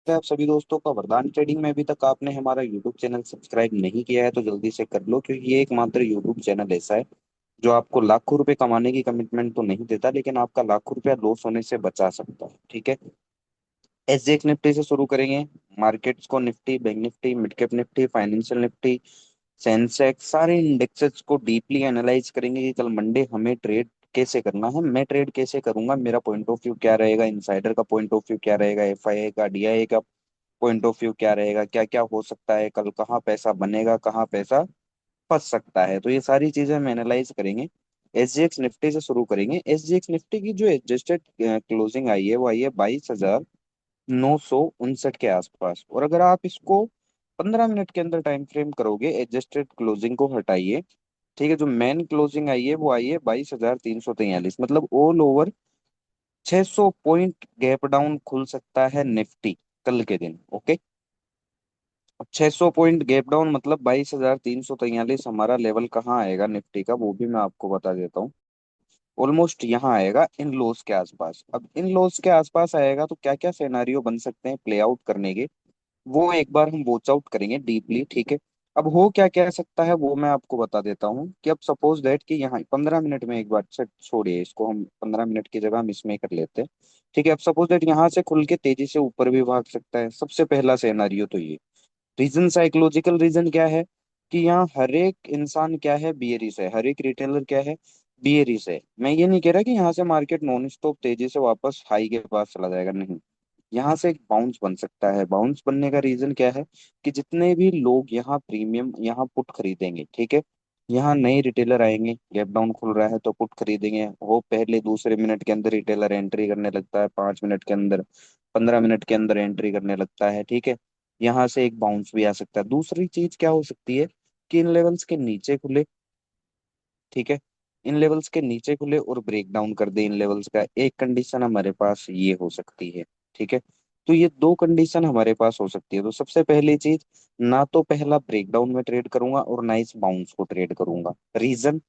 है आप सभी दोस्तों का वरदान ट्रेडिंग में। अभी तक आपने हमारा यूट्यूब चैनल सब्सक्राइब नहीं किया है तो जल्दी से कर लो, क्योंकि ये एकमात्र यूट्यूब चैनल ऐसा है जो आपको लाखों रुपए कमाने की कमिटमेंट तो नहीं देता, लेकिन आपका लाखों रुपया लॉस होने से बचा सकता है। ठीक है। एसजीएक्स निफ्टी से शुरू करेंगे। मार्केट्स को Nifty, bank Nifty, mid cap Nifty, financial Nifty, Sensex, सारे इंडेक्सेस को डीपली एनालाइज करेंगे कि कल मंडे हमें ट्रेड कैसे करना है, मैं ट्रेड कैसे करूंगा, मेरा पॉइंट ऑफ व्यू क्या रहेगा, इनसाइडर का पॉइंट ऑफ व्यू क्या रहेगा, एफआईआई का, डीआईए का पॉइंट ऑफ व्यू क्या रहेगा, क्या क्या हो सकता है, कल कहाँ पैसा बनेगा, कहाँ पैसा फंस सकता है। तो ये सारी चीजें हम एनालाइज करेंगे। एसजीएक्स निफ्टी से शुरू करेंगे। एसजीएक्स निफ्टी की जो एडजस्टेड क्लोजिंग आई है वो आई है 22,959 के आसपास। और अगर आप इसको 15 मिनट के अंदर टाइम फ्रेम करोगे, एडजस्टेड क्लोजिंग को हटाइए, ठीक है, जो मेन क्लोजिंग आई है वो आई है 22,343, मतलब all over 600 point gap down खुल सकता है निफ्टी कल के दिन। ओके। 600 पॉइंट गैप डाउन मतलब 22,343 हमारा लेवल कहाँ आएगा निफ्टी का, वो भी मैं आपको बता देता हूँ। ऑलमोस्ट यहाँ आएगा इन लोस के आसपास। अब इन लोस के आसपास आएगा तो क्या क्या सिनेरियो बन सकते हैं प्ले आउट करने के, वो एक बार हम वॉच आउट करेंगे डीपली। ठीक है। अब हो क्या क्या सकता है वो मैं आपको बता देता हूँ कि अब सपोज दैट कि यहाँ 15 मिनट में एक बार छोड़िए, इसको हम 15 मिनट की जगह हम इसमें कर लेते हैं। ठीक है। अब सपोज दैट यहाँ से खुल के तेजी से ऊपर भी भाग सकता है। सबसे पहला सिनेरियो तो ये रीजन, साइकोलॉजिकल रीजन क्या है कि यहाँ हर एक इंसान क्या है, बियरिश है, हर एक रिटेलर क्या है, बियरिश है। मैं ये नहीं कह रहा कि यहाँ से मार्केट नॉन स्टॉप तेजी से वापस हाई के पास चला जाएगा, नहीं। यहाँ से एक बाउंस बन सकता है। बाउंस बनने का रीजन क्या है कि जितने भी लोग यहाँ प्रीमियम यहाँ पुट खरीदेंगे, ठीक है, यहाँ नए रिटेलर आएंगे, गैप डाउन खुल रहा है तो पुट खरीदेंगे। वो पहले दूसरे मिनट के अंदर रिटेलर एंट्री करने लगता है, 5 मिनट के अंदर, 15 मिनट के अंदर एंट्री करने लगता है। ठीक है। यहाँ से एक बाउंस भी आ सकता है। दूसरी चीज क्या हो सकती है कि इन लेवल्स के नीचे खुले, ठीक है, इन लेवल्स के नीचे खुले और ब्रेक डाउन कर दे इन लेवल्स का, एक कंडीशन हमारे पास ये हो सकती है। ठीक है। तो ये दो कंडीशन हमारे पास हो सकती है। तो सबसे पहली चीज, ना तो पहला ब्रेक डाउन में ट्रेड करूंगा और ना इस बाउंस को ट्रेड करूंगा। रीजन,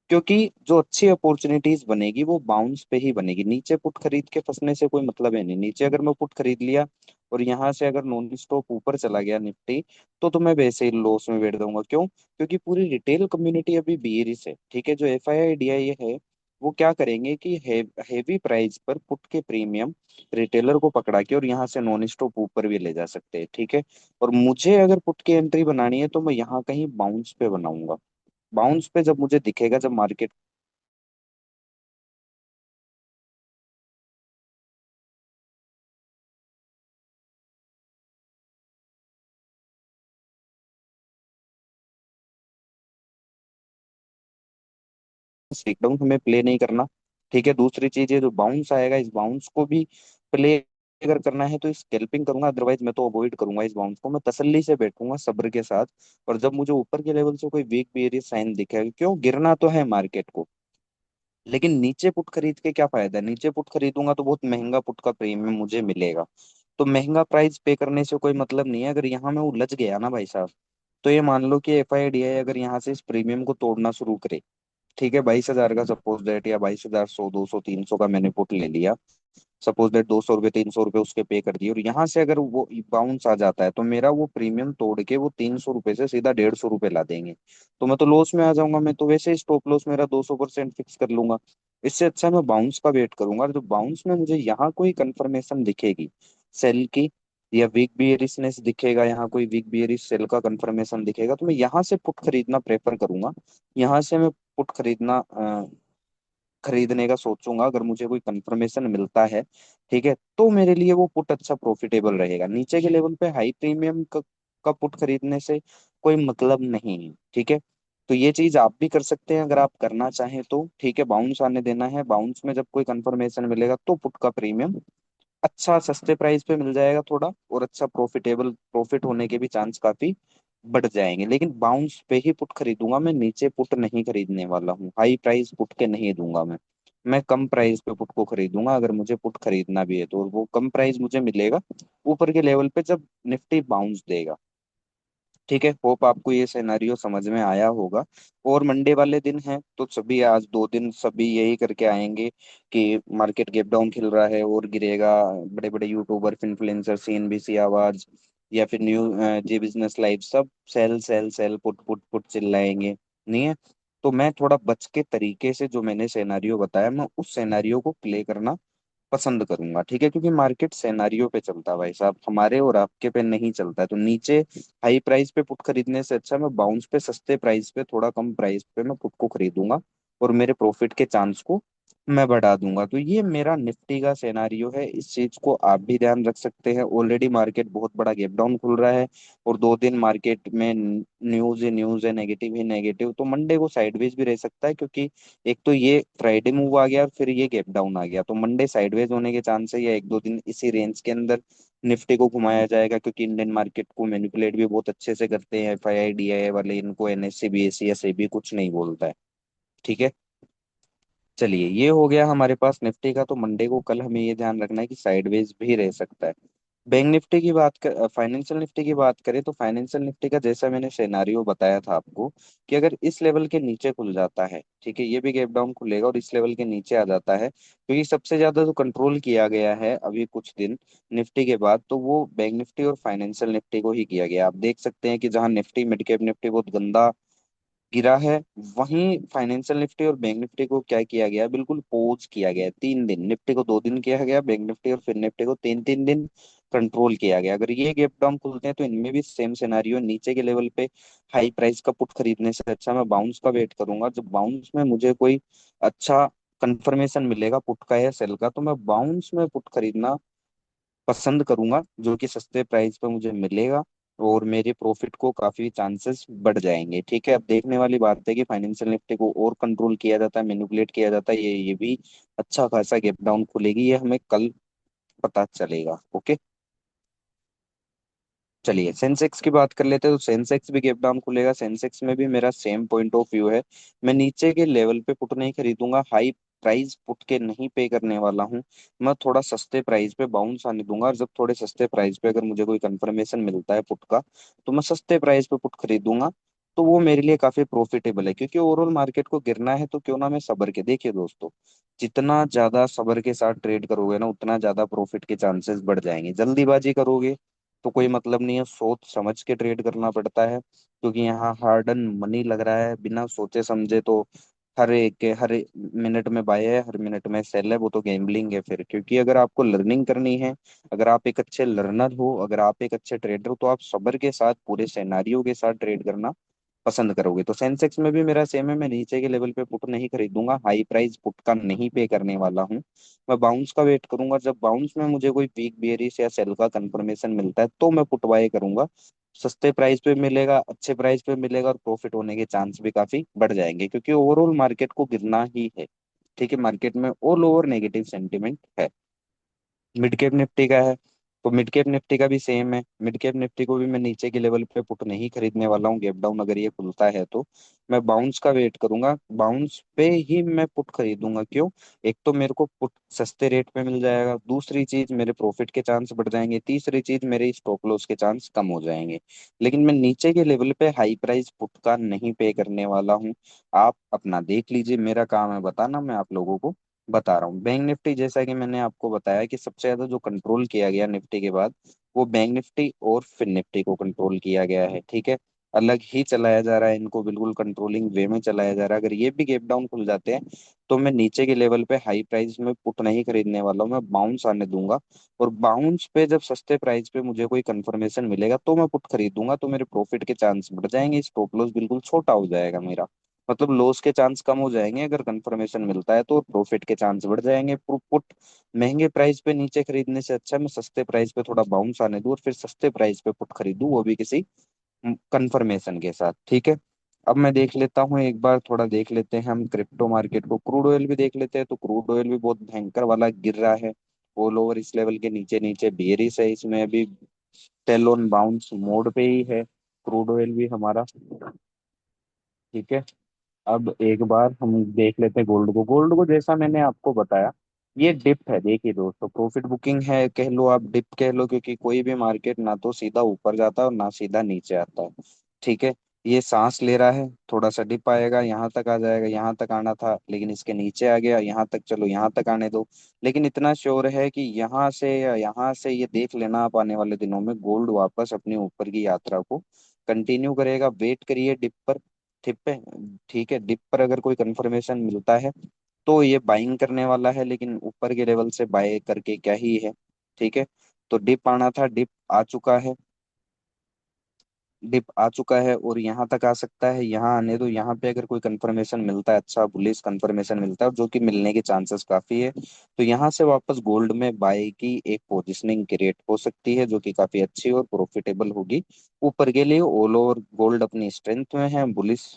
क्योंकि जो अच्छी अपॉर्चुनिटीज बनेगी वो बाउंस पे ही बनेगी। नीचे पुट खरीद के फंसने से कोई मतलब है नहीं। नीचे अगर मैं पुट खरीद लिया और यहाँ से अगर नॉन स्टॉप ऊपर चला गया निफ्टी, तो मैं वैसे ही लॉस में बैठ जाऊंगा। क्यों? क्योंकि पूरी रिटेल कम्युनिटी अभी बेरिश है। ठीक है। जो F I I D I है वो क्या करेंगे कि हेवी प्राइस पर पुट के प्रीमियम रिटेलर को पकड़ा के और यहाँ से नॉन स्टॉप ऊपर भी ले जा सकते हैं। ठीक है। और मुझे अगर पुट की एंट्री बनानी है तो मैं यहाँ कहीं बाउंस पे बनाऊंगा। बाउंस पे जब मुझे दिखेगा, जब मार्केट ब्रेकडाउन हमें प्ले नहीं करना। ठीक है। दूसरी चीज है जो बाउंस आएगा, इस बाउंस को भी प्ले अगर करना है तो स्कैल्पिंग करूंगा, अदरवाइज मैं तो अवॉइड करूंगा इस बाउंस को। मैं तसल्ली से बैठूंगा सब्र के साथ। और जब मुझे ऊपर के लेवल से कोई वीक बेयरिश साइन दिखेगा, क्यों, गिरना तो है मार्केट को, लेकिन नीचे पुट खरीद के क्या फायदा है। नीचे पुट खरीदूंगा तो बहुत महंगा पुट का प्रीमियम मुझे मिलेगा। तो महंगा प्राइस पे करने से कोई मतलब नहीं है। अगर यहाँ में उलझ गया ना भाई साहब, तो ये मान लो कि एफ आई डी आई अगर यहाँ से इस प्रीमियम को तोड़ना शुरू करे, ठीक है, 22,000 का सपोज डेट, या 22,100, 200, 300 का मैंने पुट ले लिया, सपोज डेट 200 रुपये, 300 रुपये उसके पे कर दिए, और यहाँ से अगर वो बाउंस आ जाता है तो मेरा वो प्रीमियम तोड़ के वो 300 रुपये से सीधा 150 रुपये ला देंगे। तो मैं तो लॉस में आ जाऊंगा। मैं तो वैसे ही स्टॉप लॉस मेरा 200% फिक्स कर लूंगा। इससे अच्छा मैं बाउंस का वेट करूंगा। और जो बाउंस में मुझे यहाँ कोई कंफर्मेशन दिखेगी सेल की, या वीक बियरिशनेस दिखेगा, यहाँ कोई वीक बियरिश सेल का कंफर्मेशन दिखेगा, तो मैं यहाँ से पुट खरीदना प्रेफर करूंगा। यहाँ से मैं पुट खरीदने का सोचूंगा अगर मुझे कोई कंफर्मेशन मिलता है। ठीक है। तो मेरे लिए वो पुट अच्छा प्रॉफिटेबल रहेगा। नीचे के लेवल पे हाई प्रीमियम का पुट खरीदने से कोई मतलब नहीं है। ठीक है। तो ये चीज आप भी कर सकते हैं अगर आप करना चाहें तो। ठीक है। बाउंस आने देना है, बाउंस में जब कोई कंफर्मेशन मिलेगा तो पुट का प्रीमियम अच्छा सस्ते प्राइस पे मिल जाएगा थोड़ा, और अच्छा प्रॉफिटेबल प्रॉफिट होने के भी चांस काफी बढ़ जाएंगे। लेकिन बाउंस पे ही पुट खरीदूंगा मैं, नीचे पुट नहीं खरीदने वाला हूँ। हाई प्राइस पुट के नहीं दूंगा मैं कम प्राइस पे पुट को खरीदूंगा अगर मुझे पुट खरीदना भी है तो। और वो कम प्राइस मुझे मिलेगा ऊपर के लेवल पे जब निफ्टी बाउंस देगा। ठीक है, होप आपको ये सिनेरियो समझ में आया होगा। और मंडे वाले दिन है तो सभी आज 2 दिन सभी यही करके आएंगे कि मार्केट गैप डाउन खिल रहा है और गिरेगा। बड़े बड़े यूट्यूबर, इन्फ्लुएंसर, सीएनबीसी आवाज या फिर न्यू जी बिजनेस लाइव, सब sell sell sell put put put चिल्लाएंगे, नहीं है? तो मैं थोड़ा बच के तरीके से जो मैंने सिनेरियो बताया, मैं उस सिनेरियो को प्ले करना पसंद करूंगा, ठीक है? क्योंकि मार्केट सिनेरियो पे चलता है भाई साहब, हमारे और आपके पे नहीं चलता है। तो नीचे हाई प्राइस पे पुट खरीदने से अच्छा मैं बाउंस पे सस्ते प्राइस पे, थोड़ा कम प्राइस पे मैं पुट को खरीदूंगा और मेरे प्रॉफिट के चांस को मैं बढ़ा दूंगा। तो ये मेरा निफ्टी का सिनेरियो है, इस चीज को आप भी ध्यान रख सकते हैं। ऑलरेडी मार्केट बहुत बड़ा गैप डाउन खुल रहा है और 2 दिन मार्केट में न्यूज ही न्यूज है, नेगेटिव ही नेगेटिव। तो मंडे को साइडवेज भी रह सकता है, क्योंकि एक तो ये फ्राइडे मूव आ गया और फिर ये गैप डाउन आ गया, तो मंडे साइडवेज होने के चांस है, या 1-2 दिन इसी रेंज के अंदर निफ्टी को घुमाया जाएगा। क्योंकि इंडियन मार्केट को मैनिपुलेट भी बहुत अच्छे से करते हैं एफआईआई डीआईआई वाले, इनको एनएससी बीएससी या सेबी कुछ नहीं बोलता है, ठीक है? चलिए, ये हो गया हमारे पास निफ्टी का। तो मंडे को कल हमें ये ध्यान रखना है कि साइडवेज भी रह सकता है। बैंक निफ्टी की बात कर, फाइनेंशियल निफ्टी की बात करें तो फाइनेंशियल निफ्टी का जैसा मैंने सिनेरियो बताया था आपको, कि अगर इस लेवल के नीचे खुल जाता है, ठीक है, ये भी गैप डाउन खुलेगा और इस लेवल के नीचे आ जाता है, क्योंकि सबसे ज्यादा जो कंट्रोल किया गया है अभी कुछ दिन निफ्टी के बाद, तो वो बैंक निफ्टी और फाइनेंशियल निफ्टी को ही किया गया। आप देख सकते हैं कि जहां निफ्टी, मिड कैप निफ्टी बहुत गंदा गिरा है, वहीं फाइनेंशियल निफ्टी और बैंक निफ्टी को क्या किया गया, बिल्कुल पोज किया गया है। 3 दिन निफ्टी को 2 दिन किया गया, बैंक निफ्टी और फिर निफ्टी को 3-3 दिन कंट्रोल किया गया। अगर ये गैप डाउन खुलते हैं तो इनमें भी सेम सिनारियो, नीचे के लेवल पे हाई प्राइस का पुट खरीदने से अच्छा मैं बाउंस का वेट करूंगा। जब बाउंस में मुझे कोई अच्छा कंफर्मेशन मिलेगा पुट का या सेल का, तो मैं बाउंस में पुट खरीदना पसंद करूंगा, जो कि सस्ते प्राइस पे मुझे मिलेगा और मेरे प्रॉफिट को काफी चांसेस बढ़ जाएंगे, ठीक है? अब देखने वाली बात है कि फाइनेंशियल निफ्टी को और कंट्रोल किया जाता है, मैनिपुलेट किया जाता है, ये भी अच्छा खासा गैप डाउन खुलेगी, ये हमें कल पता चलेगा। ओके, चलिए सेंसेक्स की बात कर लेते हैं। तो सेंसेक्स भी गैप डाउन खुलेगा, सेंसेक्स में भी मेरा सेम पॉइंट ऑफ व्यू है। मैं नीचे के लेवल पे पुट नहीं खरीदूंगा, हाई प्राइस पुट के नहीं पे करने वाला हूँ। मैं थोड़ा सस्ते प्राइस पे बाउंस आने दूंगा, और जब थोड़े सस्ते प्राइस पे अगर मुझे कोई कंफर्मेशन मिलता है पुट का, तो मैं सस्ते प्राइस पे पुट खरीदूंगा। तो वो मेरे लिए काफी प्रॉफिटेबल है, क्योंकि ओवरऑल मार्केट को गिरना है तो क्यों ना मैं सब्र के, देखिए दोस्तों, जितना ज्यादा सब्र के साथ ट्रेड करोगे ना, उतना ज्यादा प्रॉफिट के चांसेस बढ़ जाएंगे। जल्दीबाजी करोगे तो कोई मतलब नहीं है, सोच समझ के ट्रेड करना पड़ता है, क्योंकि यहाँ हार्ड एंड मनी लग रहा है। बिना सोचे समझे तो हर मिनट में बाय है, हर मिनट में सेल है, वो तो गैम्बलिंग है फिर। क्योंकि अगर आपको लर्निंग करनी है, अगर आप एक अच्छे लर्नर हो, अगर आप एक अच्छे ट्रेडर हो, तो आप सब्र के साथ पूरे सिनेरियो के साथ ट्रेड करना पसंद करोगे। तो सेंसेक्स में भी मेरा सेम है, मैं नीचे के लेवल पे पुट नहीं खरीदूंगा, हाई प्राइस पुट का नहीं पे करने वाला हूँ। मैं बाउंस का वेट करूंगा, जब बाउंस में मुझे कोई वीक बियरिश या सेल का कंफर्मेशन मिलता है तो मैं पुट बाय करूंगा। सस्ते प्राइस पे मिलेगा, अच्छे प्राइस पे मिलेगा और प्रॉफिट होने के चांस भी काफी बढ़ जाएंगे, क्योंकि ओवरऑल मार्केट को गिरना ही है, ठीक है? मार्केट में ऑल ओवर नेगेटिव सेंटिमेंट है। मिड कैप निफ्टी का है, तो मिड कैप निफ्टी का भी सेम है। मिड कैप निफ्टी को भी मैं नीचे के लेवल पे पुट नहीं खरीदने वाला हूँ, गैप डाउन अगर ये खुलता है तो मैं बाउंस का वेट करूंगा, बाउंस पे ही मैं पुट खरीदूंगा। क्यों? एक तो मेरे को पुट सस्ते रेट पे मिल जाएगा, दूसरी चीज मेरे प्रॉफिट के चांस बढ़ जाएंगे, तीसरी चीज मेरे स्टॉप लॉस के चांस कम हो जाएंगे। लेकिन मैं नीचे के लेवल पे हाई प्राइस पुट का नहीं पे करने वाला हूँ। आप अपना देख लीजिए, मेरा काम है बताना, मैं आप लोगों को बता रहा हूँ। बैंक निफ्टी जैसा कि मैंने आपको बताया कि सबसे ज्यादा जो कंट्रोल किया गया निफ्टी के बाद, वो बैंक निफ्टी और फिर निफ्टी को कंट्रोल किया गया है, ठीक है? अलग ही चलाया जा रहा है इनको, बिल्कुल कंट्रोलिंग वे में चलाया जा रहा है। अगर ये भी गैप डाउन खुल जाते हैं तो मैं नीचे के लेवल पे हाई प्राइस में पुट नहीं खरीदने वाला हूँ, मैं बाउंस आने दूंगा। और बाउंस पे जब सस्ते प्राइस पे मुझे कोई कंफर्मेशन मिलेगा तो मैं पुट खरीदूंगा, तो मेरे प्रॉफिट के चांस बढ़ जाएंगे, स्टॉप लॉस बिल्कुल छोटा हो जाएगा मेरा। मतलब लॉस के चांस कम हो जाएंगे अगर कंफर्मेशन मिलता है, तो प्रॉफिट के चांस बढ़ जाएंगे। पुट महंगे प्राइस पे नीचे खरीदने से अच्छा मैं सस्ते प्राइस पे थोड़ा बाउंस आने दूं और फिर सस्ते प्राइस पे पुट खरीदूं, वो भी किसी कंफर्मेशन के साथ, ठीक है? अब मैं देख लेता हूँ, एक बार थोड़ा देख लेते हैं हम क्रिप्टो मार्केट को, क्रूड ऑयल भी देख लेते हैं। तो क्रूड ऑयल भी बहुत भयंकर वाला गिर रहा है, ऑल ओवर इस लेवल के नीचे नीचे बेरिस है, इसमें अभी टेल ऑन बाउंस मोड पे ही है क्रूड ऑयल भी हमारा, ठीक है? अब एक बार हम देख लेते हैं गोल्ड को। गोल्ड को जैसा मैंने आपको बताया ये डिप है, देखिए दोस्तों, प्रॉफिट बुकिंग है कह लो, आप डिप कह लो, क्योंकि कोई भी मार्केट ना तो सीधा ऊपर जाता है और ना सीधा नीचे आता है। ठीक है, ये सांस ले रहा है, थोड़ा सा डिप आएगा, यहाँ तक आ जाएगा, यहाँ तक आना था लेकिन इसके नीचे आ गया, यहाँ तक चलो यहाँ तक आने दो। लेकिन इतना श्योर है कि यहाँ से या यहाँ से ये देख लेना, आप आने वाले दिनों में गोल्ड वापस अपनी ऊपर की यात्रा को कंटिन्यू करेगा। वेट करिए डिप पर। ठीक है। ठीक है, डिप पर अगर कोई कंफर्मेशन मिलता है तो ये बाइंग करने वाला है, लेकिन ऊपर के लेवल से बाय करके क्या ही है। ठीक है, तो डिप आना था, डिप आ चुका है। डिप आ चुका है और यहाँ तक आ सकता है, यहाँ आने दो। यहाँ पे अगर कोई कंफर्मेशन मिलता है, अच्छा बुलिश कंफर्मेशन मिलता है, जो कि मिलने के चांसेस काफी है, तो यहाँ से वापस गोल्ड में बाय की एक पोजिशनिंग क्रिएट हो सकती है, जो कि काफी अच्छी और प्रॉफिटेबल होगी ऊपर के लिए। ऑल ओवर गोल्ड अपनी स्ट्रेंथ में है, बुलिश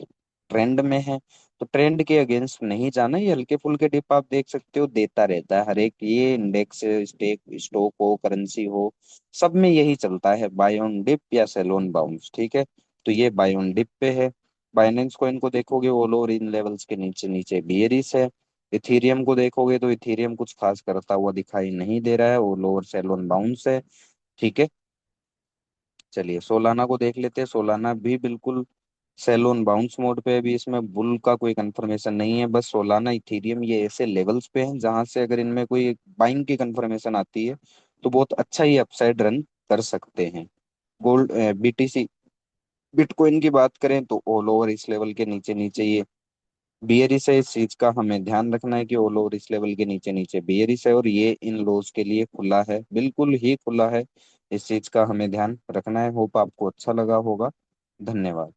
ट्रेंड में है, तो ट्रेंड के अगेंस्ट नहीं जाना। ये हल्के फुल्के डिप आप देख सकते हो, देता रहता है हर एक, ये इंडेक्स स्टेक स्टॉक हो करेंसी हो, सब में यही चलता है, बाय ऑन डिप या सेल ऑन बाउंस। ठीक है, तो ये बाय ऑन डिप पे है। बाइनेंस कॉइन को देखोगे, ऑल ओवर इन लेवल्स के नीचे नीचे बियरिश है। इथीरियम को देखोगे तो इथीरियम कुछ खास करता हुआ दिखाई नहीं दे रहा है, all over cell on bounce है। ठीक है, चलिए सोलाना को देख लेते हैं। सोलाना भी बिल्कुल सेल ऑन बाउंस मोड पे है, अभी इसमें बुल का कोई कंफर्मेशन नहीं है। बस सोलाना इथीरियम ये ऐसे लेवल्स पे हैं जहां से अगर इनमें कोई बाइंग की कंफर्मेशन आती है तो बहुत अच्छा ही अपसाइड रन कर सकते हैं। गोल्ड बीटीसी बिटकॉइन की बात करें तो ऑल ओवर इस लेवल के नीचे नीचे ये बियरिश है। इस चीज का हमें ध्यान रखना है कि ऑल ओवर इस लेवल के नीचे नीचे बियरिश है और ये इन लोज के लिए खुला है, बिल्कुल ही खुला है। इस चीज का हमें ध्यान रखना है। होप आपको अच्छा लगा होगा। धन्यवाद।